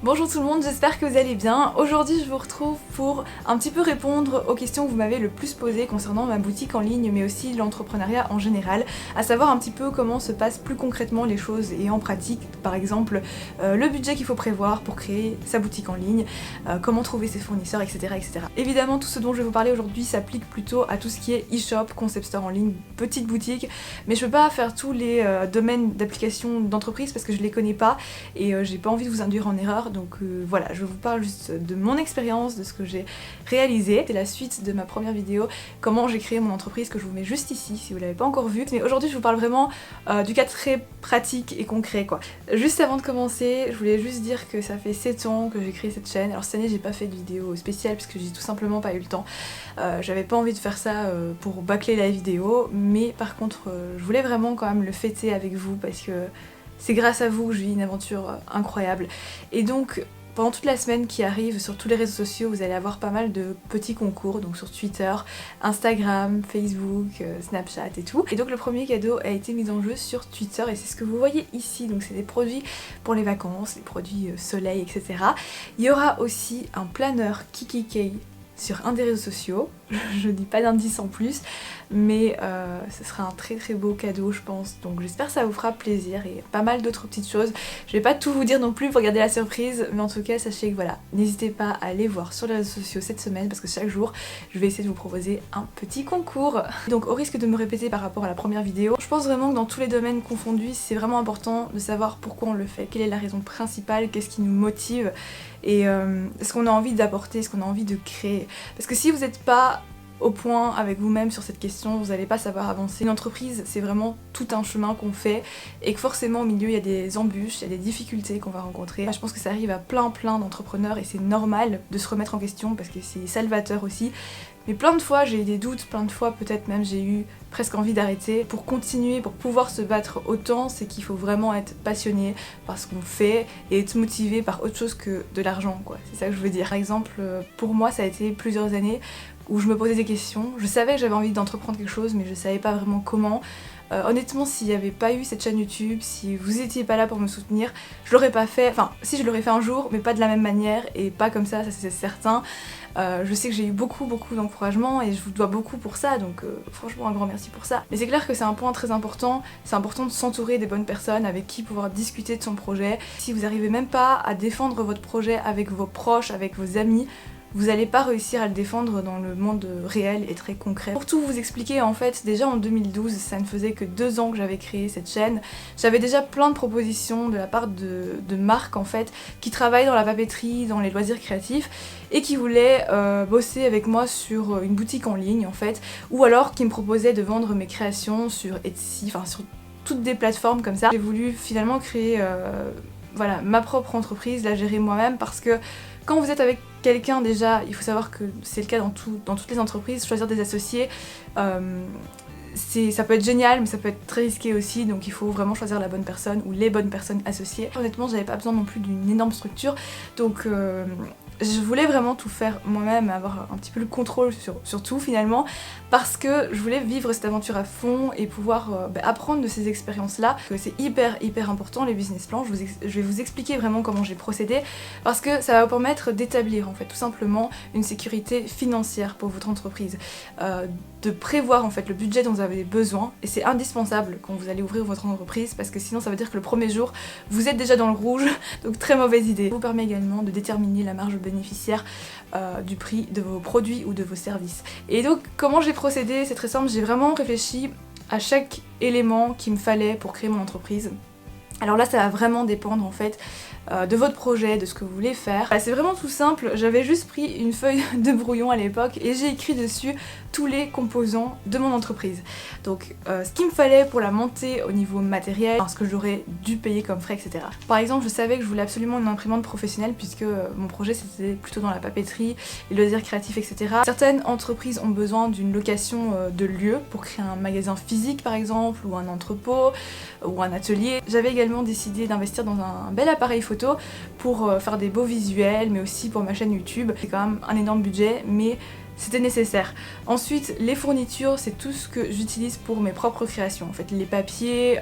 Bonjour tout le monde, j'espère que vous allez bien. Aujourd'hui je vous retrouve pour un petit peu répondre aux questions que vous m'avez le plus posées concernant ma boutique en ligne mais aussi l'entrepreneuriat en général, à savoir un petit peu comment se passent plus concrètement les choses et en pratique, par exemple le budget qu'il faut prévoir pour créer sa boutique en ligne, comment trouver ses fournisseurs, etc., etc. Évidemment tout ce dont je vais vous parler aujourd'hui s'applique plutôt à tout ce qui est e-shop, concept store en ligne, petite boutique, mais je peux pas faire tous les domaines d'application d'entreprise parce que je les connais pas et j'ai pas envie de vous induire en erreur. Donc voilà, je vous parle juste de mon expérience, de ce que j'ai réalisé. C'est la suite de ma première vidéo, comment j'ai créé mon entreprise, que je vous mets juste ici si vous l'avez pas encore vu. Mais aujourd'hui je vous parle vraiment du cas très pratique et concret quoi. Juste avant de commencer, je voulais juste dire que ça fait 7 ans que j'ai créé cette chaîne. Alors cette année j'ai pas fait de vidéo spéciale parce que j'ai tout simplement pas eu le temps. J'avais pas envie de faire ça pour bâcler la vidéo, mais par contre je voulais vraiment quand même le fêter avec vous parce que c'est grâce à vous que je vis une aventure incroyable. Et donc pendant toute la semaine qui arrive sur tous les réseaux sociaux, vous allez avoir pas mal de petits concours, donc sur Twitter, Instagram, Facebook, Snapchat et tout. Et donc le premier cadeau a été mis en jeu sur Twitter et c'est ce que vous voyez ici. Donc c'est des produits pour les vacances, des produits soleil, etc. Il y aura aussi un planeur Kikikei sur un des réseaux sociaux, je dis pas d'indice en plus, mais ce sera un très très beau cadeau je pense, donc j'espère que ça vous fera plaisir et pas mal d'autres petites choses. Je vais pas tout vous dire non plus pour garder la surprise, mais en tout cas sachez que voilà, n'hésitez pas à aller voir sur les réseaux sociaux cette semaine parce que chaque jour je vais essayer de vous proposer un petit concours. Donc au risque de me répéter par rapport à la première vidéo, je pense vraiment que dans tous les domaines confondus c'est vraiment important de savoir pourquoi on le fait, quelle est la raison principale, qu'est-ce qui nous motive et ce qu'on a envie d'apporter, ce qu'on a envie de créer. Parce que si vous n'êtes pas au point avec vous-même sur cette question, vous n'allez pas savoir avancer. Une entreprise, c'est vraiment tout un chemin qu'on fait et que forcément au milieu il y a des embûches, il y a des difficultés qu'on va rencontrer. Je pense que ça arrive à plein d'entrepreneurs et c'est normal de se remettre en question parce que c'est salvateur aussi. Mais plein de fois j'ai eu des doutes, plein de fois peut-être même j'ai eu presque envie d'arrêter. Pour continuer, pour pouvoir se battre autant, c'est qu'il faut vraiment être passionné par ce qu'on fait et être motivé par autre chose que de l'argent quoi, c'est ça que je veux dire. Par exemple, pour moi ça a été plusieurs années où je me posais des questions, je savais que j'avais envie d'entreprendre quelque chose mais je savais pas vraiment comment. Honnêtement, s'il n'y avait pas eu cette chaîne YouTube, si vous étiez pas là pour me soutenir, je l'aurais pas fait, enfin si je l'aurais fait un jour mais pas de la même manière et pas comme ça c'est certain. Je sais que j'ai eu beaucoup d'encouragement et je vous dois beaucoup pour ça, donc franchement un grand merci pour ça. Mais c'est clair que c'est un point très important, c'est important de s'entourer des bonnes personnes avec qui pouvoir discuter de son projet. Si vous n'arrivez même pas à défendre votre projet avec vos proches, avec vos amis, vous n'allez pas réussir à le défendre dans le monde réel et très concret. Pour tout vous expliquer, en fait, déjà en 2012, ça ne faisait que 2 ans que j'avais créé cette chaîne, j'avais déjà plein de propositions de la part de marques en fait, qui travaillent dans la papeterie, dans les loisirs créatifs, et qui voulaient bosser avec moi sur une boutique en ligne en fait, ou alors qui me proposaient de vendre mes créations sur Etsy, enfin sur toutes des plateformes comme ça. J'ai voulu finalement créer voilà, ma propre entreprise, la gérer moi-même parce que quand vous êtes avec quelqu'un déjà, il faut savoir que c'est le cas dans toutes les entreprises, choisir des associés, ça peut être génial mais ça peut être très risqué aussi, donc il faut vraiment choisir la bonne personne ou les bonnes personnes associées. Honnêtement j'avais pas besoin non plus d'une énorme structure, donc je voulais vraiment tout faire moi-même, avoir un petit peu le contrôle sur tout finalement, parce que je voulais vivre cette aventure à fond et pouvoir apprendre de ces expériences-là. C'est hyper important les business plans, je vais vous expliquer vraiment comment j'ai procédé, parce que ça va vous permettre d'établir en fait tout simplement une sécurité financière pour votre entreprise, de prévoir en fait le budget dont vous avez besoin, et c'est indispensable quand vous allez ouvrir votre entreprise parce que sinon ça veut dire que le premier jour vous êtes déjà dans le rouge, donc très mauvaise idée. Ça vous permet également de déterminer la marge bénéficiaire du prix de vos produits ou de vos services. Et donc comment j'ai procédé, c'est très simple, j'ai vraiment réfléchi à chaque élément qu'il me fallait pour créer mon entreprise. Alors là ça va vraiment dépendre en fait de votre projet, de ce que vous voulez faire. C'est vraiment tout simple, j'avais juste pris une feuille de brouillon à l'époque et j'ai écrit dessus tous les composants de mon entreprise. Donc ce qu'il me fallait pour la monter au niveau matériel, ce que j'aurais dû payer comme frais, etc. Par exemple, je savais que je voulais absolument une imprimante professionnelle puisque mon projet c'était plutôt dans la papeterie, les loisirs créatifs, etc. Certaines entreprises ont besoin d'une location de lieu pour créer un magasin physique par exemple, ou un entrepôt, ou un atelier. J'avais également décidé d'investir dans un bel appareil photo pour faire des beaux visuels, mais aussi pour ma chaîne YouTube. C'est quand même un énorme budget, mais c'était nécessaire. Ensuite, les fournitures, c'est tout ce que j'utilise pour mes propres créations. En fait, les papiers,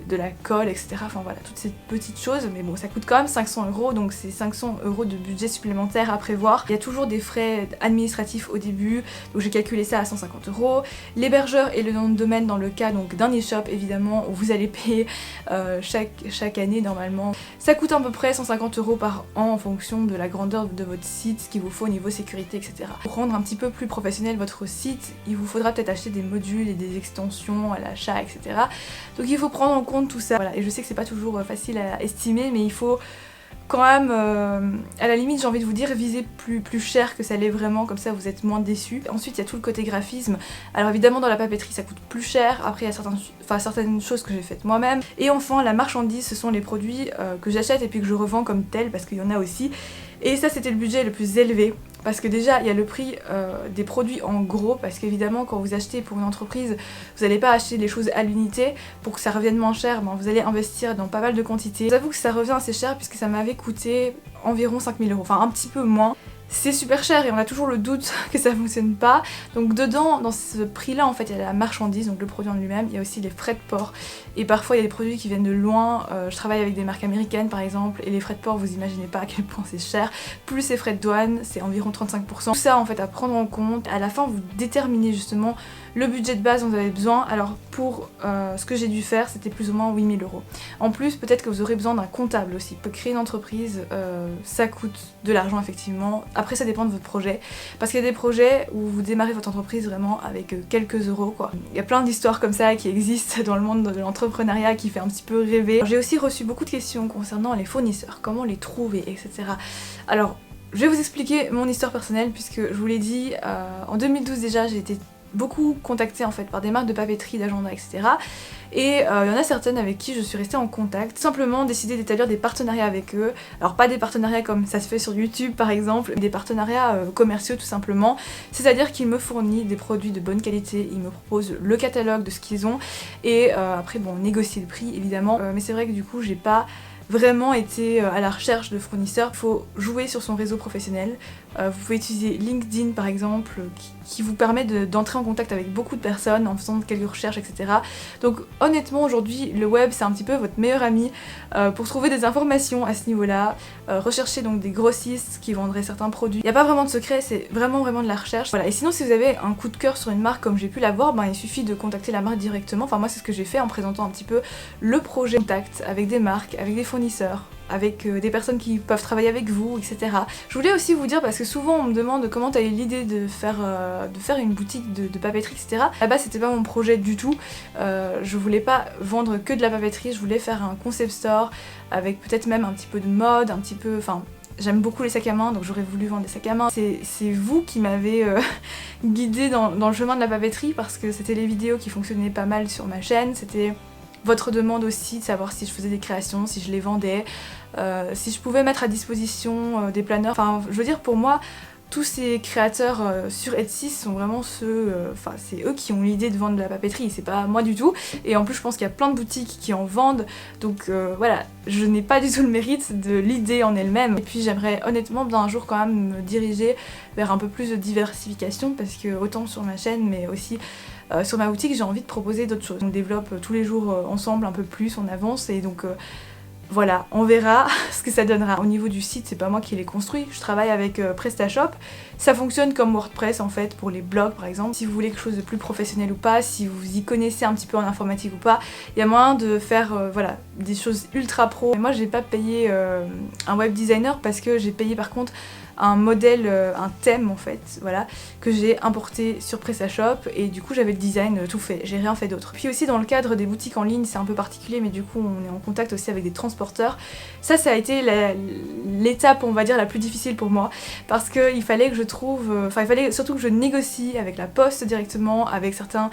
de la colle, etc. Enfin voilà, toutes ces petites choses, mais bon, ça coûte quand même 500 €, donc c'est 500 € de budget supplémentaire à prévoir. Il y a toujours des frais administratifs au début, donc j'ai calculé ça à 150 €. L'hébergeur et le nom de domaine dans le cas donc d'un e-shop, évidemment, où vous allez payer chaque année normalement. Ça coûte à peu près 150 € par an en fonction de la grandeur de votre site, ce qu'il vous faut au niveau sécurité, etc. Pour rendre un petit peu plus professionnel votre site, il vous faudra peut-être acheter des modules et des extensions à l'achat, etc. Donc il faut prendre en compte tout ça. Voilà. Et je sais que c'est pas toujours facile à estimer, mais il faut quand même, à la limite, j'ai envie de vous dire, viser plus cher que ça l'est vraiment, comme ça vous êtes moins déçus. Ensuite, il y a tout le côté graphisme. Alors évidemment, dans la papeterie, ça coûte plus cher. Après, il y a certaines choses que j'ai faites moi-même. Et enfin, la marchandise, ce sont les produits que j'achète et puis que je revends comme tels, parce qu'il y en a aussi. Et ça, c'était le budget le plus élevé. Parce que déjà, il y a le prix des produits en gros, parce qu'évidemment, quand vous achetez pour une entreprise, vous n'allez pas acheter les choses à l'unité. Pour que ça revienne moins cher, ben, vous allez investir dans pas mal de quantités. J'avoue que ça revient assez cher, puisque ça m'avait coûté environ 5 000 €, enfin un petit peu moins. C'est super cher et on a toujours le doute que ça fonctionne pas. Donc dedans, dans ce prix là, en fait, il y a la marchandise, donc le produit en lui-même, il y a aussi les frais de port. Et parfois il y a des produits qui viennent de loin, je travaille avec des marques américaines par exemple, et les frais de port, vous imaginez pas à quel point c'est cher. Plus les frais de douane, c'est environ 35%. Tout ça en fait à prendre en compte. À la fin, vous déterminez justement le budget de base dont vous avez besoin. Alors pour ce que j'ai dû faire, c'était plus ou moins 8 000 €. En plus, peut-être que vous aurez besoin d'un comptable aussi. Pour créer une entreprise, ça coûte de l'argent effectivement. Après, ça dépend de votre projet, parce qu'il y a des projets où vous démarrez votre entreprise vraiment avec quelques euros quoi. Il y a plein d'histoires comme ça qui existent dans le monde de l'entrepreneuriat qui fait un petit peu rêver. J'ai aussi reçu beaucoup de questions concernant les fournisseurs, comment les trouver, etc. Alors, je vais vous expliquer mon histoire personnelle, puisque je vous l'ai dit, en 2012 déjà, j'ai été beaucoup contactée en fait par des marques de papeterie, d'agenda, etc. Et il y en a certaines avec qui je suis restée en contact. Tout simplement décider d'établir des partenariats avec eux. Alors pas des partenariats comme ça se fait sur YouTube par exemple, des partenariats commerciaux tout simplement. C'est-à-dire qu'ils me fournissent des produits de bonne qualité, ils me proposent le catalogue de ce qu'ils ont et après bon, on négocie le prix évidemment. Mais c'est vrai que du coup j'ai pas vraiment été à la recherche de fournisseurs. Il faut jouer sur son réseau professionnel. Vous pouvez utiliser LinkedIn par exemple, qui vous permet d'entrer en contact avec beaucoup de personnes en faisant quelques recherches, etc. Donc honnêtement aujourd'hui le web c'est un petit peu votre meilleur ami pour trouver des informations à ce niveau-là. Rechercher donc des grossistes qui vendraient certains produits. Il n'y a pas vraiment de secret, c'est vraiment de la recherche. Voilà. Et sinon si vous avez un coup de cœur sur une marque comme j'ai pu l'avoir, ben, il suffit de contacter la marque directement. Enfin moi c'est ce que j'ai fait en présentant un petit peu le projet contact avec des marques, avec des fournisseurs, avec des personnes qui peuvent travailler avec vous, etc. Je voulais aussi vous dire, parce que souvent on me demande comment t'as eu l'idée de faire une boutique de papeterie, etc. Là-bas c'était pas mon projet du tout, je voulais pas vendre que de la papeterie, je voulais faire un concept store avec peut-être même un petit peu de mode, un petit peu... Enfin, j'aime beaucoup les sacs à main, donc j'aurais voulu vendre des sacs à main. C'est vous qui m'avez guidée dans le chemin de la papeterie, parce que c'était les vidéos qui fonctionnaient pas mal sur ma chaîne, c'était votre demande aussi de savoir si je faisais des créations, si je les vendais, si je pouvais mettre à disposition des planeurs. Enfin, je veux dire, pour moi, tous ces créateurs sur Etsy sont vraiment ceux, enfin c'est eux qui ont l'idée de vendre de la papeterie, c'est pas moi du tout. Et en plus je pense qu'il y a plein de boutiques qui en vendent, donc voilà, je n'ai pas du tout le mérite de l'idée en elle-même. Et puis j'aimerais honnêtement bien un jour quand même me diriger vers un peu plus de diversification, parce que autant sur ma chaîne mais aussi sur ma boutique j'ai envie de proposer d'autres choses. On développe tous les jours ensemble un peu plus, on avance et donc... Voilà, on verra ce que ça donnera. Au niveau du site, c'est pas moi qui l'ai construit, je travaille avec PrestaShop. Ça fonctionne comme WordPress en fait pour les blogs par exemple. Si vous voulez quelque chose de plus professionnel ou pas, si vous y connaissez un petit peu en informatique ou pas, il y a moyen de faire voilà, des choses ultra pro. Et moi j'ai pas payé un web designer parce que j'ai payé par contre un modèle, un thème en fait, voilà, que j'ai importé sur PrestaShop et du coup j'avais le design tout fait, j'ai rien fait d'autre. Puis aussi dans le cadre des boutiques en ligne, c'est un peu particulier mais du coup on est en contact aussi avec des transporteurs. Ça a été l'étape on va dire la plus difficile pour moi parce qu'il fallait que je trouve, enfin il fallait surtout que je négocie avec la poste directement, avec certains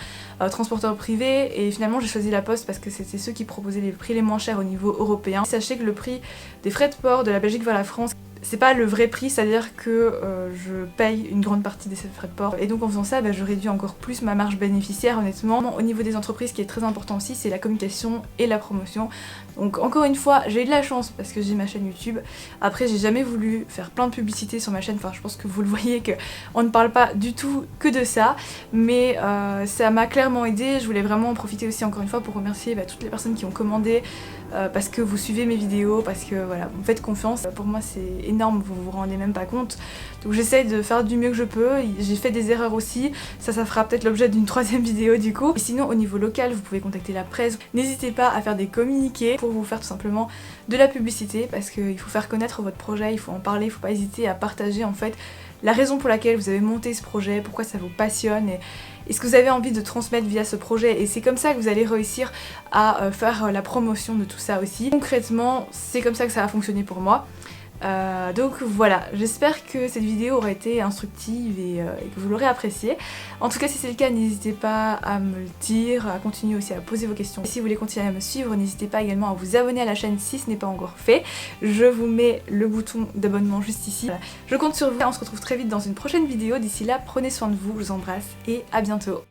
transporteurs privés et finalement j'ai choisi la poste parce que c'était ceux qui proposaient les prix les moins chers au niveau européen. Sachez que le prix des frais de port de la Belgique vers la France, c'est pas le vrai prix, c'est-à-dire que je paye une grande partie des frais de port. Et donc en faisant ça, je réduis encore plus ma marge bénéficiaire honnêtement. Au niveau des entreprises, ce qui est très important aussi, c'est la communication et la promotion. Donc encore une fois, j'ai eu de la chance parce que j'ai ma chaîne YouTube. Après, j'ai jamais voulu faire plein de publicité sur ma chaîne, enfin je pense que vous le voyez qu'on ne parle pas du tout que de ça. Mais ça m'a clairement aidé. Je voulais vraiment en profiter aussi encore une fois pour remercier toutes les personnes qui ont commandé, parce que vous suivez mes vidéos, parce que voilà, vous me faites confiance. Pour moi c'est énorme, vous vous rendez même pas compte. Donc j'essaie de faire du mieux que je peux, j'ai fait des erreurs aussi, ça fera peut-être l'objet d'une troisième vidéo du coup. Et sinon au niveau local, vous pouvez contacter la presse, n'hésitez pas à faire des communiqués pour vous faire tout simplement de la publicité, parce qu'il faut faire connaître votre projet, il faut en parler, il faut pas hésiter à partager en fait la raison pour laquelle vous avez monté ce projet, pourquoi ça vous passionne et ce que vous avez envie de transmettre via ce projet. Et c'est comme ça que vous allez réussir à faire la promotion de tout ça aussi. Concrètement, c'est comme ça que ça va fonctionner pour moi. Donc voilà, j'espère que cette vidéo aura été instructive et que vous l'aurez appréciée. En tout cas, si c'est le cas, n'hésitez pas à me le dire, à continuer aussi à poser vos questions. Et si vous voulez continuer à me suivre, n'hésitez pas également à vous abonner à la chaîne si ce n'est pas encore fait. Je vous mets le bouton d'abonnement juste ici. Voilà. Je compte sur vous, on se retrouve très vite dans une prochaine vidéo. D'ici là, prenez soin de vous, je vous embrasse et à bientôt.